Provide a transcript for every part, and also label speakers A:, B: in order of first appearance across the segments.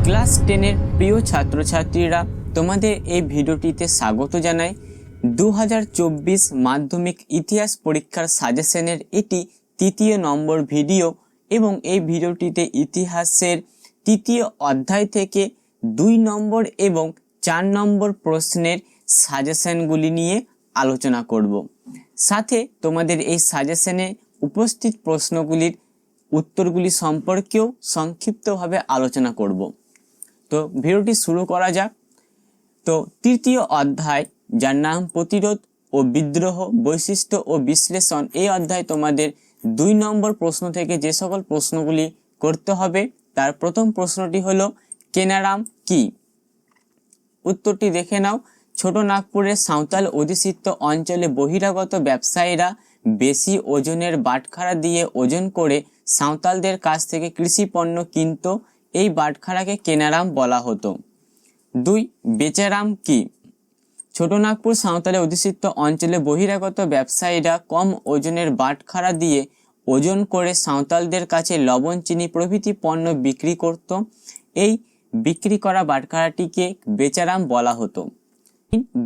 A: Class 10-এর প্রিয় ছাত্রছাত্রীরা, তোমাদের এই ভিডিওটিতে স্বাগত জানাই। 2024 মাধ্যমিক ইতিহাস পরীক্ষার সাজেশনের এটি 3য় নম্বর ভিডিও এবং এই ভিডিওটিতে ইতিহাসের 3য় অধ্যায় থেকে 2 নম্বর এবং 4 নম্বর প্রশ্নের সাজেশনগুলি নিয়ে আলোচনা করব। সাথে তোমাদের এই সাজেশনে উপস্থিত প্রশ্নগুলির উত্তরগুলি সম্পর্কেও সংক্ষিপ্তভাবে আলোচনা করব। তো ভিডিওটি শুরু করা যাক। তো 3য় অধ্যায়, যার নাম প্রতিরোধ ও বিদ্রোহ, বৈশিষ্ট্য ও বিশ্লেষণ, এই অধ্যায় তোমাদের 2 নম্বর প্রশ্ন থেকে যে সকল প্রশ্নগুলি করতে হবে তার প্রথম প্রশ্নটি হলো কেনারাম কি? উত্তরটি দেখে নাও। ছোট নাগপুরের সাঁওতাল অধ্যুষিত অঞ্চলে বহিরাগত ব্যবসায়ীরা বেশি ওজনের বাটখারা দিয়ে ওজন করে সাঁওতালদের কাছ থেকে কৃষি পণ্য কিনত। এই বাটখারাকে কেনারাম বলা হতো। 2. বেচারাম কি? ছোট নাগপুর সাঁওতালে অধ্যুষিত অঞ্চলে বহিরাগত ব্যবসায়ীরা কম ওজনের বাটখারা দিয়ে ওজন করে সাঁওতালদের কাছে লবণ, চিনি প্রভৃতি পণ্য বিক্রি করত। এই বিক্রি করা বাটখারাটিকে বেচারাম বলা হতো।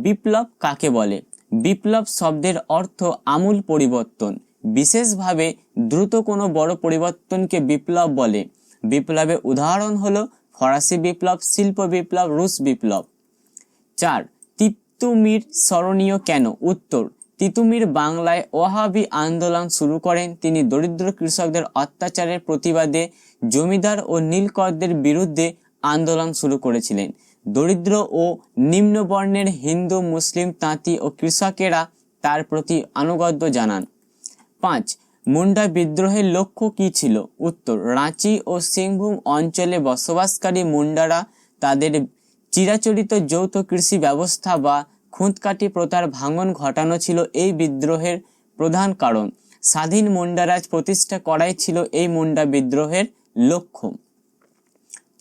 A: বিপ্লব কাকে বলে? বিপ্লব শব্দের অর্থ আমূল পরিবর্তন, বিশেষভাবে দ্রুত কোনো বড় পরিবর্তনকে বিপ্লব বলে। বিপ্লবের উদাহরণ হলো ফরাসি বিপ্লব, শিল্প বিপ্লব, রুশ বিপ্লব। 4. তিতুমির স্মরণীয় কেন? উত্তর, তিতুমির বাংলায় ওয়াহাবি আন্দোলন শুরু করেন। তিনি দরিদ্র কৃষকদের অত্যাচারের প্রতিবাদে জমিদার ও নীলকরদের বিরুদ্ধে আন্দোলন শুরু করেছিলেন। দরিদ্র ও নিম্নবর্ণের হিন্দু, মুসলিম, তাঁতি ও কৃষকেরা তার প্রতি আনুগত্য জানান। 5. মুন্ডা বিদ্রোহের লক্ষ্য কি ছিল? উত্তর, রাঁচি ও সিংভূম অঞ্চলে বসবাসকারী মুন্ডারা তাদের চিরাচরিত যৌথ কৃষি ব্যবস্থা বা খুঁতকাটি প্রথার ভাঙন ঘটানো ছিল এই বিদ্রোহের প্রধান কারণ। স্বাধীন মুন্ডারাজ প্রতিষ্ঠা করাই ছিল এই মুন্ডা বিদ্রোহের লক্ষ্য।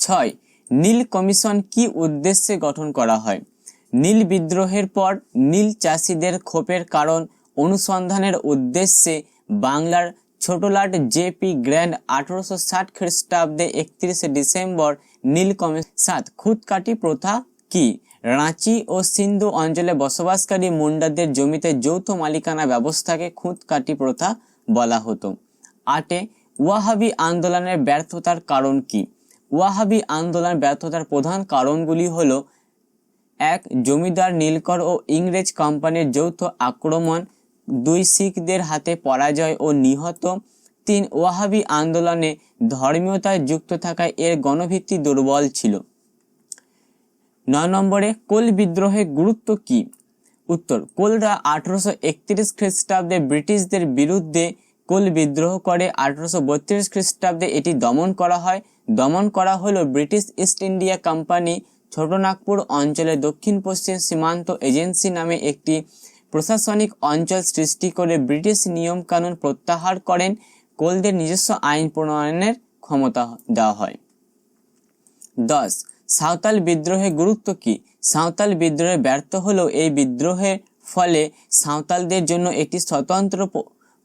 A: 6. নীল কমিশন কি উদ্দেশ্যে গঠন করা হয়? নীল বিদ্রোহের পর নীল চাষিদের ক্ষোভের কারণ অনুসন্ধানের উদ্দেশ্যে বাংলার ছোটলাট জে.পি. গ্র্যান্ড 1860 খ্রিস্টাব্দে 31 ডিসেম্বর নীল কমিশন। 7. খুঁতকাটি প্রথা কি? রাঁচি ও সিন্ধু অঞ্চলে বসবাসকারী মুন্ডাদের জমিতে যৌথ মালিকানা ব্যবস্থাকে খুঁতকাটি প্রথা বলা হতো। 8. ওয়াহাবি আন্দোলনের ব্যর্থতার কারণ কি? ওয়াহাবি আন্দোলন ব্যর্থতার প্রধান কারণগুলি হলো: 1. জমিদার নীলকর ও ইংরেজ কোম্পানির যৌথ আক্রমণ। 2. শিখদের হাতে পরাজয় ও নিহত। 3. ওয়াহাবি আন্দোলনে ধর্মীয়তায় যুক্ত থাকায় এর গণভিত্তি দুর্বল ছিল। 9 নম্বরে কোল বিদ্রোহের গুরুত্ব কি? উত্তর, কোলরা 1831 খ্রিস্টাব্দে ব্রিটিশদের বিরুদ্ধে কোল বিদ্রোহ করে। 1832 খ্রিস্টাব্দে এটি দমন করা হয়। দমন করা হলো British east India company Chotanagpur অঞ্চলে দক্ষিণ পশ্চিম সীমান্ত এজেন্সি নামে একটি প্রশাসনিক অঞ্চল সৃষ্টি করে ব্রিটিশ নিয়ম কানুন প্রত্যাহার করেন। কোলদের নিজস্ব আইন প্রণয়নের ক্ষমতা দেওয়া হয়। 10. সাঁওতাল বিদ্রোহের গুরুত্ব কি? সাঁওতাল বিদ্রোহে ব্যর্থ হলেও এই বিদ্রোহের ফলে সাঁওতালদের জন্য একটি স্বতন্ত্র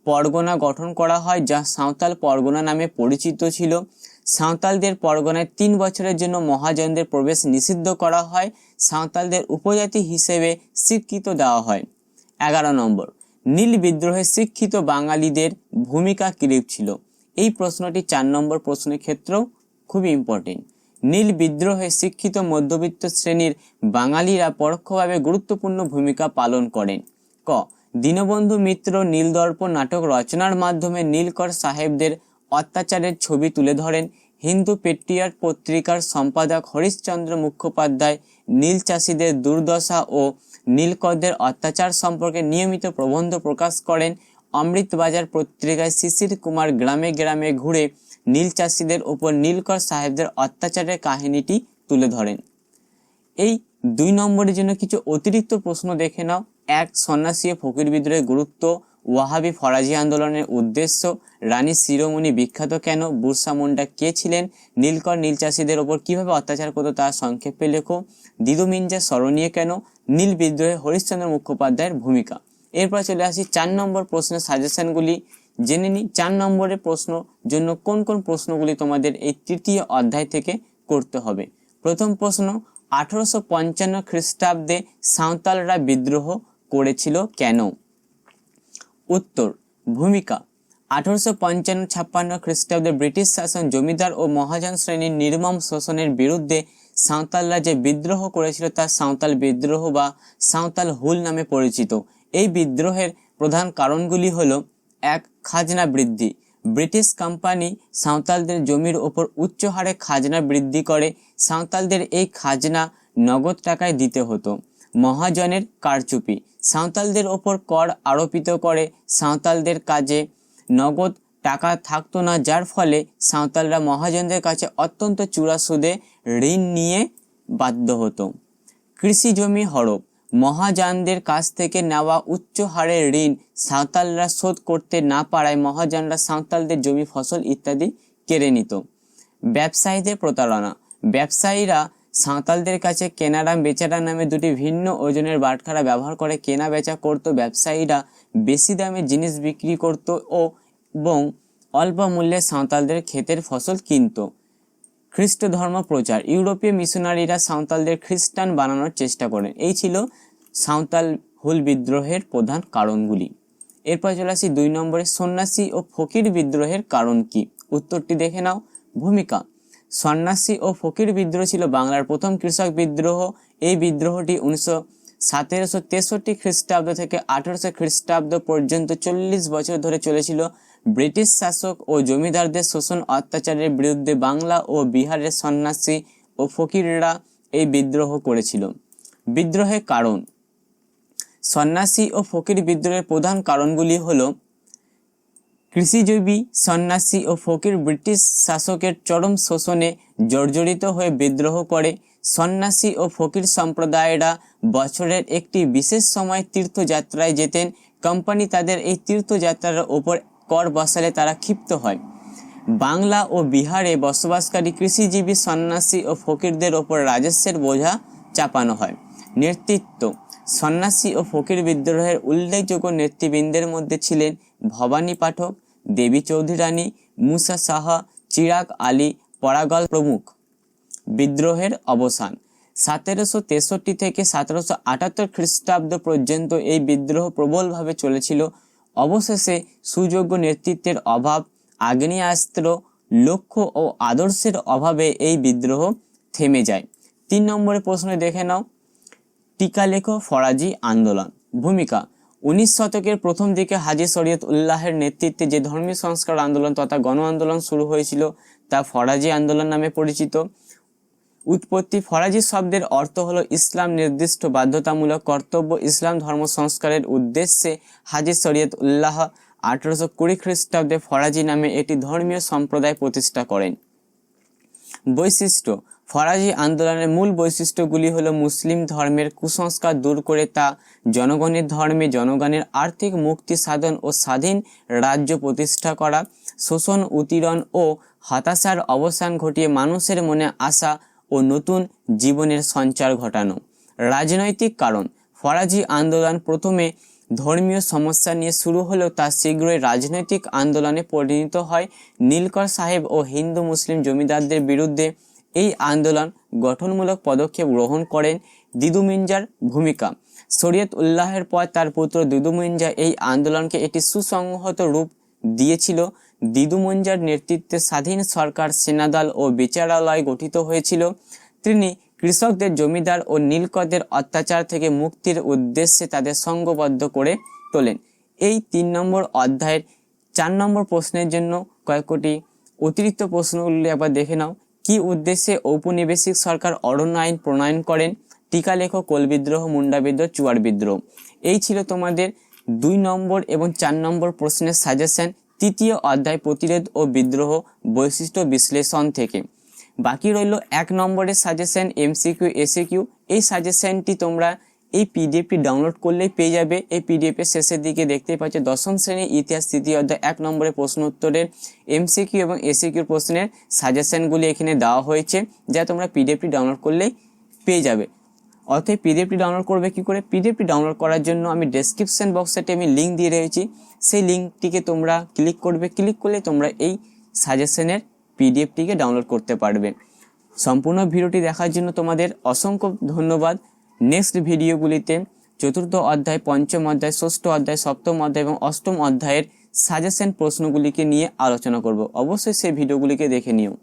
A: পরগনা গঠন করা হয়, যা সাঁওতাল পরগনা নামে পরিচিত ছিল। সাঁওতালদের পরগনায় 3 বছরের জন্য মহাজনদের প্রবেশ নিষিদ্ধ করা হয়। সাঁওতালদের উপজাতি হিসেবে স্বীকৃতি দেওয়া হয়। 11 নম্বর, নীল বিদ্রোহে শিক্ষিত বাঙালিদের ভূমিকা কিরূপ ছিল? এই প্রশ্নটি 4 নম্বর প্রশ্নের ক্ষেত্রেও খুবই ইম্পর্টেন্ট। নীল বিদ্রোহে শিক্ষিত মধ্যবিত্ত শ্রেণীর বাঙালিরা পরোক্ষভাবে গুরুত্বপূর্ণ ভূমিকা পালন করেন। ক. দীনবন্ধু মিত্র নীলদর্পণ নাটক রচনার মাধ্যমে নীলকর সাহেবদের অত্যাচারের ছবি তুলে ধরেন। হিন্দু পেট্রিয়ট পত্রিকার সম্পাদক হরিশচন্দ্র মুখোপাধ্যায় নীল চাষীদের দুর্দশা ও নীলকরদের অত্যাচার সম্পর্কে নিয়মিত প্রবন্ধ প্রকাশ করেন। অমৃতবাজার পত্রিকায় শিশির কুমার গ্রামে গ্রামে ঘুরে নীল চাষীদের উপর নীলকর সাহেবদের অত্যাচারের কাহিনীটি তুলে ধরেন। এই 2 নম্বরের জন্য কিছু অতিরিক্ত প্রশ্ন দেখে নাও। 1. সন্ন্যাসী ও ফকির বিদ্রোহের গুরুত্ব। ওয়াহাবি ফরাজি আন্দোলনের উদ্দেশ্য। রানী শিরোমণি বিখ্যাত কেন? বুরসা মুন্ডা কে ছিলেন? নীলকর নীল চাষীদের ওপর কিভাবে অত্যাচার করতো তা সংক্ষেপে লেখো। দিদু মির্জা স্মরণীয় কেন? নীল বিদ্রোহে হরিশচন্দ্র মুখোপাধ্যায়ের ভূমিকা। এরপর চলে আসি 4 নম্বর প্রশ্নের সাজেশনগুলি জেনে নিই। 4 নম্বরের প্রশ্ন জন্য কোন কোন প্রশ্নগুলি তোমাদের এই 3য় অধ্যায় থেকে করতে হবে। প্রথম প্রশ্ন, 1855 খ্রিস্টাব্দে সাঁওতালরা বিদ্রোহ করেছিল কেন? উত্তর, ভূমিকা। 1855-56 খ্রিস্টাব্দে ব্রিটিশ শাসন জমিদার ও মহাজন শ্রেণীর নির্মম শোষণের বিরুদ্ধে সাঁওতালরা যে বিদ্রোহ করেছিল তা সাঁওতাল বিদ্রোহ বা সাঁওতাল হুল নামে পরিচিত। এই বিদ্রোহের প্রধান কারণগুলি হলো: 1. খাজনা বৃদ্ধি। ব্রিটিশ কোম্পানি সাঁওতালদের জমির ওপর উচ্চ হারে খাজনা বৃদ্ধি করে। সাঁওতালদের এই খাজনা নগদ টাকায় দিতে হতো। মহাজনের কারচুপি। সাঁওতালদের ওপর কর আরোপিত করে সাঁওতালদের কাজে নগদ টাকা থাকতো না, যার ফলে সাঁওতালরা মহাজনদের কাছে অত্যন্ত চূড়া সুদে ঋণ নিয়ে বাধ্য হতো। কৃষি জমি হড়প। মহাজনদের কাছ থেকে নেওয়া উচ্চ হারের ঋণ সাঁওতালরা শোধ করতে না পারায় মহাজনরা সাঁওতালদের জমি, ফসল ইত্যাদি কেড়ে নিত। ব্যবসায়ীদের প্রতারণা। ব্যবসায়ীরা সাঁওতালদের কাছে কেনারা বেচারা নামে দুটি ভিন্ন ওজনের বাটখারা ব্যবহার করে কেনা বেচা করত। ব্যবসায়ীরা বেশি দামে জিনিস বিক্রি করত এবং অল্প মূল্যে সাঁওতালদের ক্ষেতের ফসল কিনত। খ্রিস্ট ধর্ম প্রচার। ইউরোপীয় মিশনারিরা সাঁওতালদের খ্রিস্টান বানানোর চেষ্টা করেন। এই ছিল সাঁওতাল হুল বিদ্রোহের প্রধান কারণগুলি। এরপর চলে আসি 2 নম্বরে, সন্ন্যাসী ও ফকির বিদ্রোহের কারণ কি? উত্তরটি দেখে নাও। ভূমিকা। সন্ন্যাসী ও ফকির বিদ্রোহ ছিল বাংলার প্রথম কৃষক বিদ্রোহ। এই বিদ্রোহটি 1763 খ্রিস্টাব্দ থেকে 1800 খ্রিস্টাব্দ পর্যন্ত 40 বছর ধরে চলেছিল। ব্রিটিশ শাসক ও জমিদারদের শোষণ অত্যাচারের বিরুদ্ধে বাংলা ও বিহারের সন্ন্যাসী ও ফকিররা এই বিদ্রোহ করেছিল। বিদ্রোহের কারণ। সন্ন্যাসী ও ফকির বিদ্রোহের প্রধান কারণগুলি হলো: কৃষিজীবী সন্ন্যাসী ও ফকির ব্রিটিশ শাসকের চরম শোষণে জর্জরিত হয়ে বিদ্রোহ করে। সন্ন্যাসী ও ফকির সম্প্রদায়েরা বছরের একটি বিশেষ সময় তীর্থযাত্রায় যেতেন। কোম্পানি তাদের এই তীর্থযাত্রার ওপর কর বসালে তারা ক্ষিপ্ত হয়। বাংলা ও বিহারে বসবাসকারী কৃষিজীবী সন্ন্যাসী ও ফকিরদের ওপর রাজস্বের বোঝা চাপানো হয়। নেতৃত্ব। সন্ন্যাসী ও ফকির বিদ্রোহের উল্লেখযোগ্য নেতৃবৃন্দের মধ্যে ছিলেন ভবানী পাঠক, দেবী চৌধুরী রানী, মুসা সাহা, চিরাগ আলী, পরাগল প্রমুখ। বিদ্রোহের অবসান। 1763 থেকে 1778 খ্রিস্টাব্দ পর্যন্ত এই বিদ্রোহ প্রবলভাবে চলেছিল। অবশেষে সুযোগ্য নেতৃত্বের অভাব, আগ্নেয়াস্ত্র, লক্ষ্য ও আদর্শের অভাবে এই বিদ্রোহ থেমে যায়। 3 নম্বরের প্রশ্নে দেখে নাও। টিকা লেখো ফরাজি আন্দোলন। ভূমিকা। 19 শতকের প্রথম দিকে হাজী শরীয়ত উল্লাহের নেতৃত্বে যে ধর্মীয় সংস্কার আন্দোলন তথা গণ আন্দোলন শুরু হয়েছিল তা ফরাজি আন্দোলন নামে পরিচিত। উৎপত্তি। ফরাজি শব্দের অর্থ হলো ইসলাম নির্দিষ্ট বাধ্যতামূলক কর্তব্য। ইসলাম ধর্ম সংস্কারের উদ্দেশ্যে হাজী শরীয়ত উল্লাহ 1820 খ্রিস্টাব্দে ফরাজি নামে একটি ধর্মীয় সম্প্রদায় প্রতিষ্ঠা করেন। বৈশিষ্ট্য। ফরাজি আন্দোলনের মূল বৈশিষ্ট্যগুলি হলো: মুসলিম ধর্মের কুসংস্কার দূর করে তা জনগণের ধর্মে, জনগণের আর্থিক মুক্তি সাধন ও স্বাধীন রাজ্য প্রতিষ্ঠা করা, শোষণ উৎপীড়ন ও হতাশার অবসান ঘটিয়ে মানুষের মনে আশা ও নতুন জীবনের সঞ্চার ঘটানো। রাজনৈতিক কারণ। ফরাজি আন্দোলন প্রথমে ধর্মীয় সমস্যা নিয়ে শুরু হলেও তা শীঘ্রই রাজনৈতিক আন্দোলনে পরিণত হয়। নীলকর সাহেব ও হিন্দু মুসলিম জমিদারদের বিরুদ্ধে এই আন্দোলন গঠনমূলক পদক্ষেপ গ্রহণ করেন। দিদু মির্জার ভূমিকা। শরীয়ত উল্লাহের পর তার পুত্র দিদু মির্জা এই আন্দোলনকে একটি সুসংহত রূপ দিয়েছিল। দিদু মির্জার নেতৃত্বে স্বাধীন সরকার, সেনাদল ও বিচারালয় গঠিত হয়েছিল। তিনি কৃষকদের, জমিদার ও নীলকরদের অত্যাচার থেকে মুক্তির উদ্দেশ্যে তাদের সংঘবদ্ধ করে তোলেন। এই 3 নম্বর অধ্যায়ের 4 নম্বর প্রশ্নের জন্য কয়েকটি অতিরিক্ত প্রশ্নগুলি আবার দেখে নাও। কি উদ্দেশ্যে ঔপনিবেশিক সরকার অরণ্য আইন প্রণয়ন করেন? টিকা লেখো কোল বিদ্রোহ, মুন্ডা বিদ্রোহ, চুয়ার বিদ্রোহ। এই ছিল তোমাদের 2 নম্বর এবং 4 নম্বর প্রশ্নের সাজেশন তৃতীয় অধ্যায় প্রতিরোধ ও বিদ্রোহ বৈশিষ্ট্য বিশ্লেষণ থেকে। বাকি রইল 1 নম্বরের সাজেশন এমসিকিউ এসিকিউ। এই সাজেশনটি তোমরা এই পিডিএফটি ডাউনলোড করলেই পেয়ে যাবে। এই পিডিএফ এর শেষের দিকে দেখতেই পাচ্ছ 10ম শ্রেণীর ইতিহাস তৃতীয় অধ্যায় 1 নম্বরের প্রশ্ন উত্তরের এমসিকিউ এবং এসিকিউ প্রশ্নের সাজেশনগুলি এখানে দেওয়া হয়েছে, যা তোমরা পিডিএফটি ডাউনলোড করলেই পেয়ে যাবে। অতএব পিডিএফটি ডাউনলোড করবে কি করে? পিডিএফটি ডাউনলোড করার জন্য আমি ডেসক্রিপশন বক্সে আমি লিঙ্ক দিয়ে রয়েছি, সেই লিঙ্কটিকে তোমরা ক্লিক করবে। ক্লিক করলে তোমরা এই সাজেশনের পিডিএফটিকে ডাউনলোড করতে পারবে। সম্পূর্ণ ভিডিওটি দেখার জন্য তোমাদের অসংখ্য ধন্যবাদ। নেক্সট ভিডিওগুলিতে চতুর্থ অধ্যায়, পঞ্চম অধ্যায়, ষষ্ঠ অধ্যায়, সপ্তম অধ্যায় এবং অষ্টম অধ্যায়ের সাজেশন প্রশ্নগুলিকে নিয়ে আলোচনা করব। অবশ্যই সেই ভিডিওগুলিকে দেখে নিও।